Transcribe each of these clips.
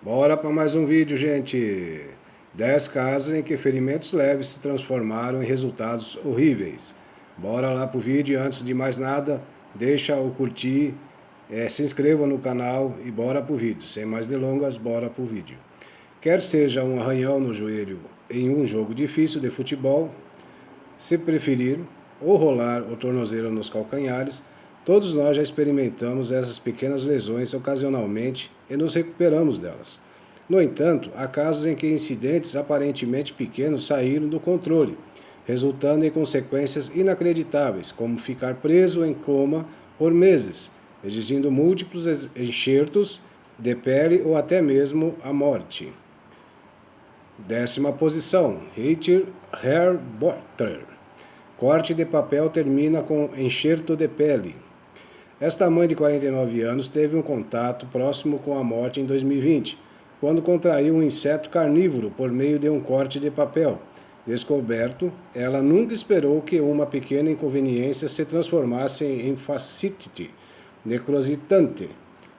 Bora para mais um vídeo, gente. 10 casos em que ferimentos leves se transformaram em resultados horríveis. Bora lá pro vídeo. E antes de mais nada, deixa o curtir, se inscreva no canal e bora pro vídeo. Sem mais delongas, bora pro vídeo. Quer seja um arranhão no joelho em um jogo difícil de futebol, se preferir, ou rolar o tornozelo nos calcanhares, todos nós já experimentamos essas pequenas lesões ocasionalmente e nos recuperamos delas. No entanto, há casos em que incidentes aparentemente pequenos saíram do controle, resultando em consequências inacreditáveis, como ficar preso em coma por meses, exigindo múltiplos enxertos de pele ou até mesmo a morte. 10ª posição, Richard Hairbutter. Corte de papel termina com enxerto de pele. Esta mãe de 49 anos teve um contato próximo com a morte em 2020, quando contraiu um inseto carnívoro por meio de um corte de papel. Descoberto, ela nunca esperou que uma pequena inconveniência se transformasse em fascite necrositante,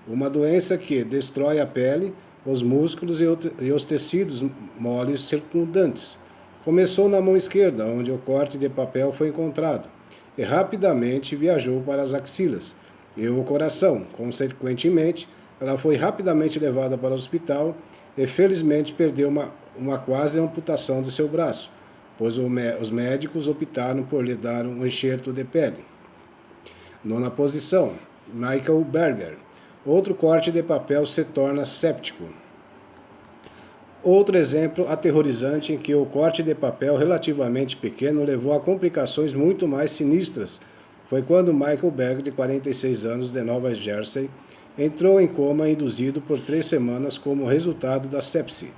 uma doença que destrói a pele, os músculos e os tecidos moles circundantes. Começou na mão esquerda, onde o corte de papel foi encontrado, e rapidamente viajou para as axilas e o coração. Consequentemente, ela foi rapidamente levada para o hospital e felizmente perdeu uma quase amputação de seu braço, pois os médicos optaram por lhe dar um enxerto de pele. 9ª posição, Michael Berger. Outro corte de papel se torna séptico. Outro exemplo aterrorizante em que o corte de papel relativamente pequeno levou a complicações muito mais sinistras foi quando Michael Berger, de 46 anos, de Nova Jersey, entrou em coma induzido por 3 semanas como resultado da sepse.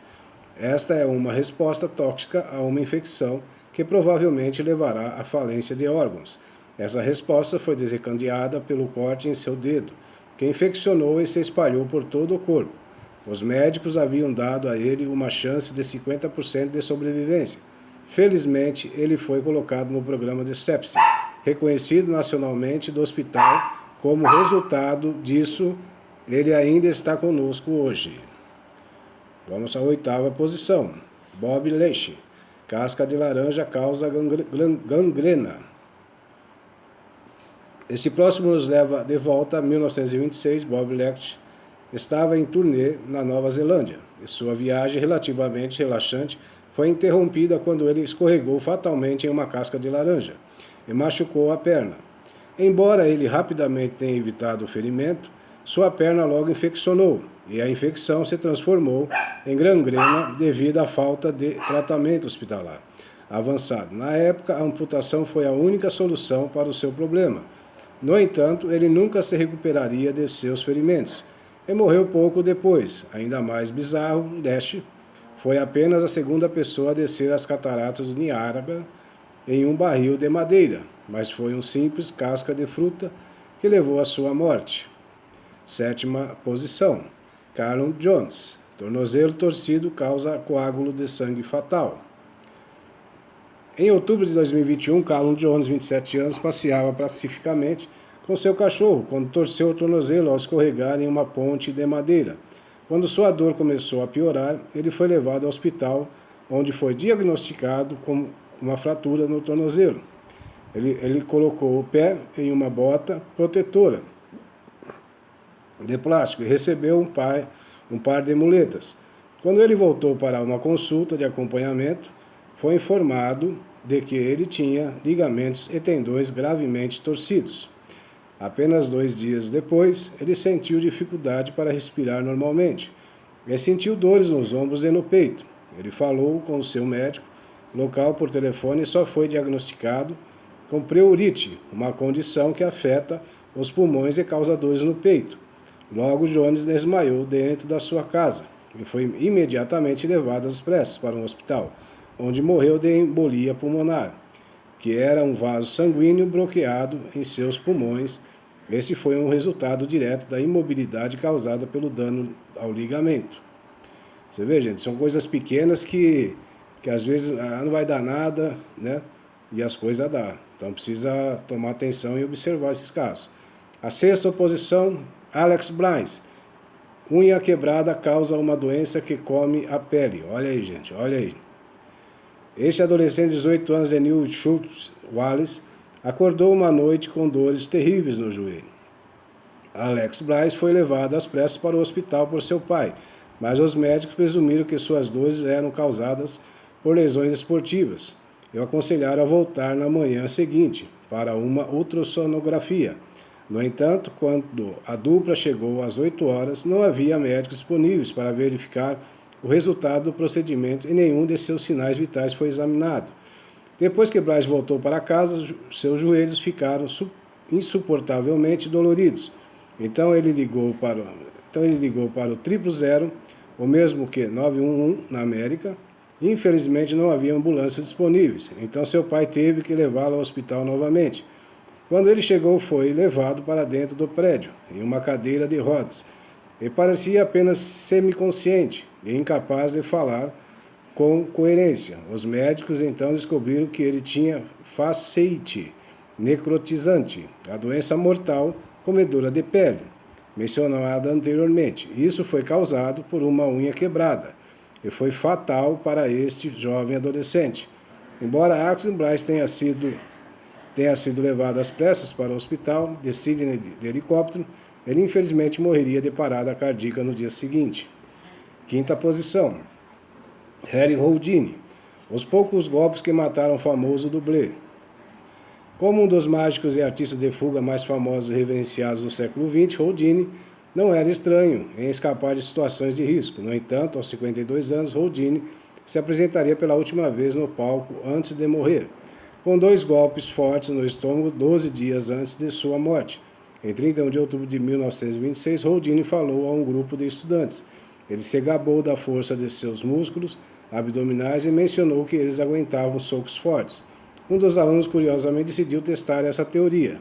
Esta é uma resposta tóxica a uma infecção que provavelmente levará à falência de órgãos. Essa resposta foi desencadeada pelo corte em seu dedo, que infeccionou e se espalhou por todo o corpo. Os médicos haviam dado a ele uma chance de 50% de sobrevivência. Felizmente, ele foi colocado no programa de sepse, reconhecido nacionalmente do hospital. Como resultado disso, ele ainda está conosco hoje. Vamos à 8ª posição. Bob Leche. Casca de laranja causa gangrena. Este próximo nos leva de volta a 1926. Bob Leche estava em turnê na Nova Zelândia e sua viagem relativamente relaxante foi interrompida quando ele escorregou fatalmente em uma casca de laranja e machucou a perna. Embora ele rapidamente tenha evitado o ferimento, sua perna logo infeccionou e a infecção se transformou em gangrena devido à falta de tratamento hospitalar avançado. Na época, a amputação foi a única solução para o seu problema. No entanto, ele nunca se recuperaria de seus ferimentos e morreu pouco depois. Ainda mais bizarro, Leche foi apenas a segunda pessoa a descer as cataratas do Niágara em um barril de madeira, mas foi um simples casca de fruta que levou à sua morte. 7ª posição, Carlon Jones. Tornozelo torcido causa coágulo de sangue fatal. Em outubro de 2021, Carlon Jones, 27 anos, passeava pacificamente com seu cachorro quando torceu o tornozelo ao escorregar em uma ponte de madeira. Quando sua dor começou a piorar, ele foi levado ao hospital, onde foi diagnosticado com uma fratura no tornozelo. Ele colocou o pé em uma bota protetora de plástico e recebeu um par de muletas. Quando ele voltou para uma consulta de acompanhamento, foi informado de que ele tinha ligamentos e tendões gravemente torcidos. Apenas 2 dias depois, ele sentiu dificuldade para respirar normalmente e sentiu dores nos ombros e no peito. Ele falou com o seu médico local por telefone e só foi diagnosticado com pleurite, uma condição que afeta os pulmões e causa dores no peito. Logo, Jones desmaiou dentro da sua casa e foi imediatamente levado às pressas para um hospital, onde morreu de embolia pulmonar, que era um vaso sanguíneo bloqueado em seus pulmões. Esse foi um resultado direto da imobilidade causada pelo dano ao ligamento. Você vê, gente, são coisas pequenas que às vezes não vai dar nada, né? E as coisas dão. Então precisa tomar atenção e observar esses casos. A 6ª posição, Alex Bryce. Unha quebrada causa uma doença que come a pele. Olha aí, gente, olha aí. Este adolescente de 18 anos, Neil Schultz Wallace, acordou uma noite com dores terríveis no joelho. Alex Bryce foi levado às pressas para o hospital por seu pai, mas os médicos presumiram que suas dores eram causadas por lesões esportivas e o aconselharam a voltar na manhã seguinte para uma ultrassonografia. No entanto, quando a dupla chegou às 8 horas, não havia médicos disponíveis para verificar o resultado do procedimento e nenhum de seus sinais vitais foi examinado. Depois que Bryce voltou para casa, seus joelhos ficaram insuportavelmente doloridos. Então ele ligou para o 000, o mesmo que 911 na América. Infelizmente não havia ambulâncias disponíveis, então seu pai teve que levá-lo ao hospital novamente. Quando ele chegou, foi levado para dentro do prédio, em uma cadeira de rodas. Ele parecia apenas semiconsciente e incapaz de falar com coerência. Os médicos então descobriram que ele tinha fasciite necrotizante, a doença mortal comedora de pele, mencionada anteriormente. Isso foi causado por uma unha quebrada e foi fatal para este jovem adolescente. Embora Alex Bryce tenha sido levado às pressas para o hospital de Sydney de helicóptero, ele infelizmente morreria de parada cardíaca no dia seguinte. Quinta posição, Harry Houdini, os poucos golpes que mataram o famoso dublê. Como um dos mágicos e artistas de fuga mais famosos e reverenciados do século XX, Houdini não era estranho em escapar de situações de risco. No entanto, aos 52 anos, Houdini se apresentaria pela última vez no palco antes de morrer, com 2 golpes fortes no estômago 12 dias antes de sua morte. Em 31 de outubro de 1926, Houdini falou a um grupo de estudantes. Ele se gabou da força de seus músculos abdominais e mencionou que eles aguentavam socos fortes. Um dos alunos, curiosamente, decidiu testar essa teoria,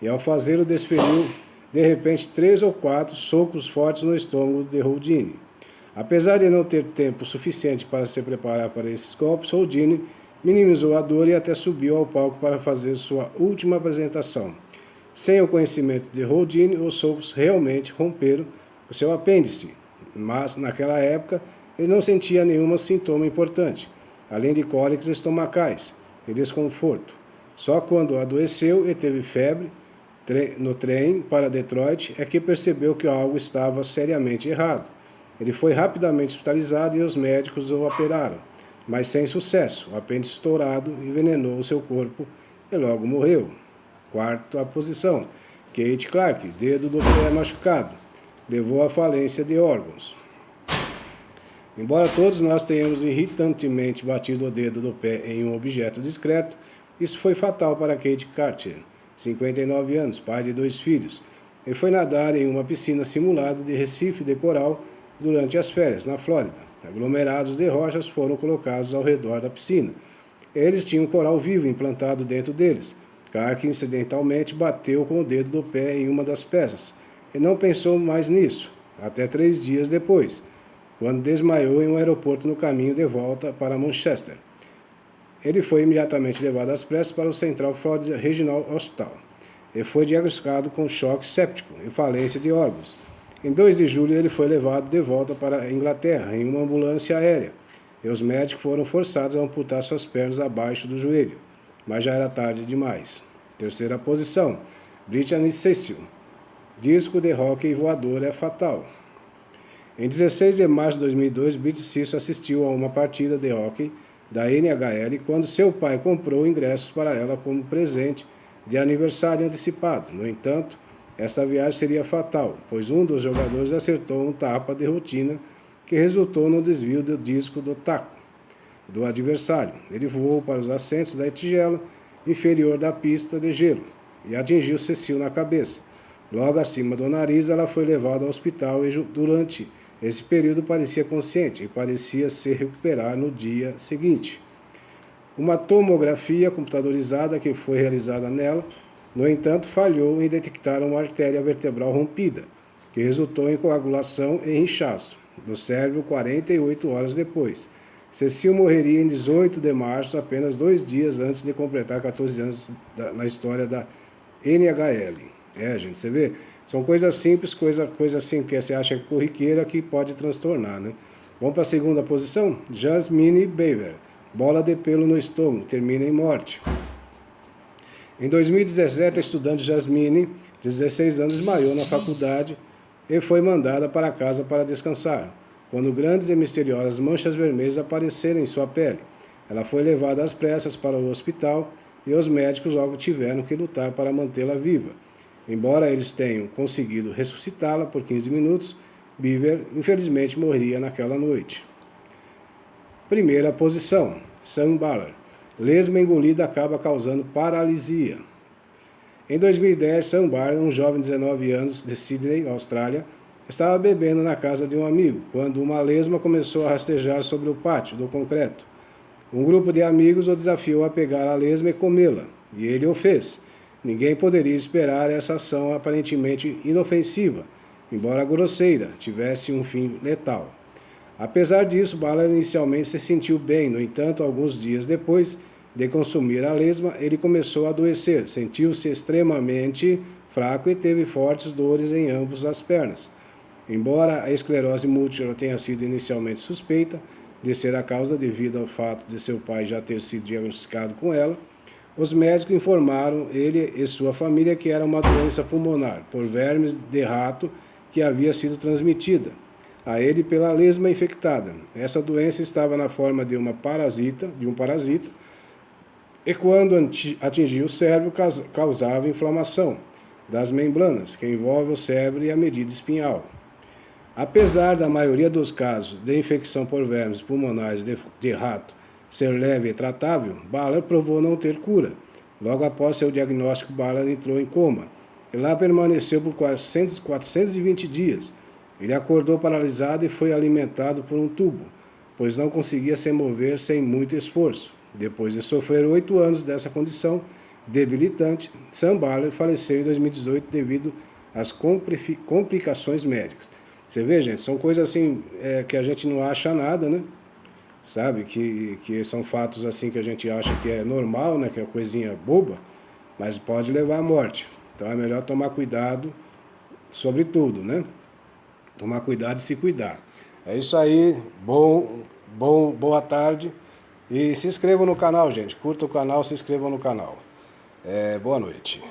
e ao fazê-lo, desferiu, de repente, 3 ou 4 socos fortes no estômago de Houdini. Apesar de não ter tempo suficiente para se preparar para esses golpes, Houdini minimizou a dor e até subiu ao palco para fazer sua última apresentação. Sem o conhecimento de Houdini, os socos realmente romperam o seu apêndice, mas naquela época ele não sentia nenhum sintoma importante, além de cólicas estomacais e desconforto. Só quando adoeceu e teve febre no trem para Detroit é que percebeu que algo estava seriamente errado. Ele foi rapidamente hospitalizado e os médicos o operaram, mas sem sucesso. O apêndice estourado envenenou o seu corpo e logo morreu. Quarta posição, Kate Clark, dedo do pé machucado, levou à falência de órgãos. Embora todos nós tenhamos irritantemente batido o dedo do pé em um objeto discreto, isso foi fatal para Kate Cartier, 59 anos, pai de 2 filhos. Ele foi nadar em uma piscina simulada de recife de coral durante as férias, na Flórida. Aglomerados de rochas foram colocados ao redor da piscina. Eles tinham coral vivo implantado dentro deles. Clark incidentalmente bateu com o dedo do pé em uma das peças e não pensou mais nisso, até 3 dias depois, quando desmaiou em um aeroporto no caminho de volta para Manchester. Ele foi imediatamente levado às pressas para o Central Florida Regional Hospital e foi diagnosticado com choque séptico e falência de órgãos. Em 2 de julho, ele foi levado de volta para a Inglaterra em uma ambulância aérea e os médicos foram forçados a amputar suas pernas abaixo do joelho, mas já era tarde demais. Terceira posição, Britney Cecil, disco de rock voador é fatal. Em 16 de março de 2002, Britney Cecil assistiu a uma partida de hóquei da NHL quando seu pai comprou ingressos para ela como presente de aniversário antecipado. No entanto, esta viagem seria fatal, pois um dos jogadores acertou um tapa de rotina que resultou no desvio do disco do taco do adversário. Ele voou para os assentos da tigela inferior da pista de gelo e atingiu Cecil na cabeça. Logo acima do nariz, ela foi levada ao hospital e durante esse período parecia consciente e parecia se recuperar no dia seguinte. Uma tomografia computadorizada que foi realizada nela, no entanto, falhou em detectar uma artéria vertebral rompida, que resultou em coagulação e inchaço do cérebro 48 horas depois. Cecil morreria em 18 de março, apenas 2 dias antes de completar 14 anos na história da NHL. Gente, você vê, São coisas simples, coisa assim que você acha corriqueira que pode transtornar, né? Vamos para a segunda posição? Jasmine Beaver. Bola de pelo no estômago, termina em morte. Em 2017, a estudante Jasmine, de 16 anos, desmaiou na faculdade e foi mandada para casa para descansar, quando grandes e misteriosas manchas vermelhas apareceram em sua pele. Ela foi levada às pressas para o hospital e os médicos logo tiveram que lutar para mantê-la viva. Embora eles tenham conseguido ressuscitá-la por 15 minutos, Beaver infelizmente morria naquela noite. Primeira posição, Sam Ballard. Lesma engolida acaba causando paralisia. Em 2010, Sam Ballard, um jovem de 19 anos de Sydney, Austrália, estava bebendo na casa de um amigo, quando uma lesma começou a rastejar sobre o pátio do concreto. Um grupo de amigos o desafiou a pegar a lesma e comê-la, e ele o fez. Ninguém poderia esperar essa ação aparentemente inofensiva, embora grosseira, tivesse um fim letal. Apesar disso, Ballard inicialmente se sentiu bem, no entanto, alguns dias depois de consumir a lesma, ele começou a adoecer, sentiu-se extremamente fraco e teve fortes dores em ambas as pernas. Embora a esclerose múltipla tenha sido inicialmente suspeita de ser a causa devido ao fato de seu pai já ter sido diagnosticado com ela, os médicos informaram ele e sua família que era uma doença pulmonar por vermes de rato que havia sido transmitida a ele pela lesma infectada. Essa doença estava na forma de um parasita, e quando atingia o cérebro causava inflamação das membranas que envolvem o cérebro e a medula espinhal. Apesar da maioria dos casos de infecção por vermes pulmonares de rato ser leve e tratável, Ballard provou não ter cura. Logo após seu diagnóstico, Ballard entrou em coma e lá permaneceu por 420 dias. Ele acordou paralisado e foi alimentado por um tubo, pois não conseguia se mover sem muito esforço. Depois de sofrer 8 anos dessa condição debilitante, Sam Ballard faleceu em 2018 devido às complicações médicas. Você vê, gente, são coisas assim que a gente não acha nada, né? Sabe, que são fatos assim que a gente acha que é normal, né? Que é coisinha boba, mas pode levar à morte. Então é melhor tomar cuidado sobre tudo, né? Tomar cuidado e se cuidar. É isso aí, boa tarde. E se inscrevam no canal, gente. Curta o canal, se inscrevam no canal. Boa noite.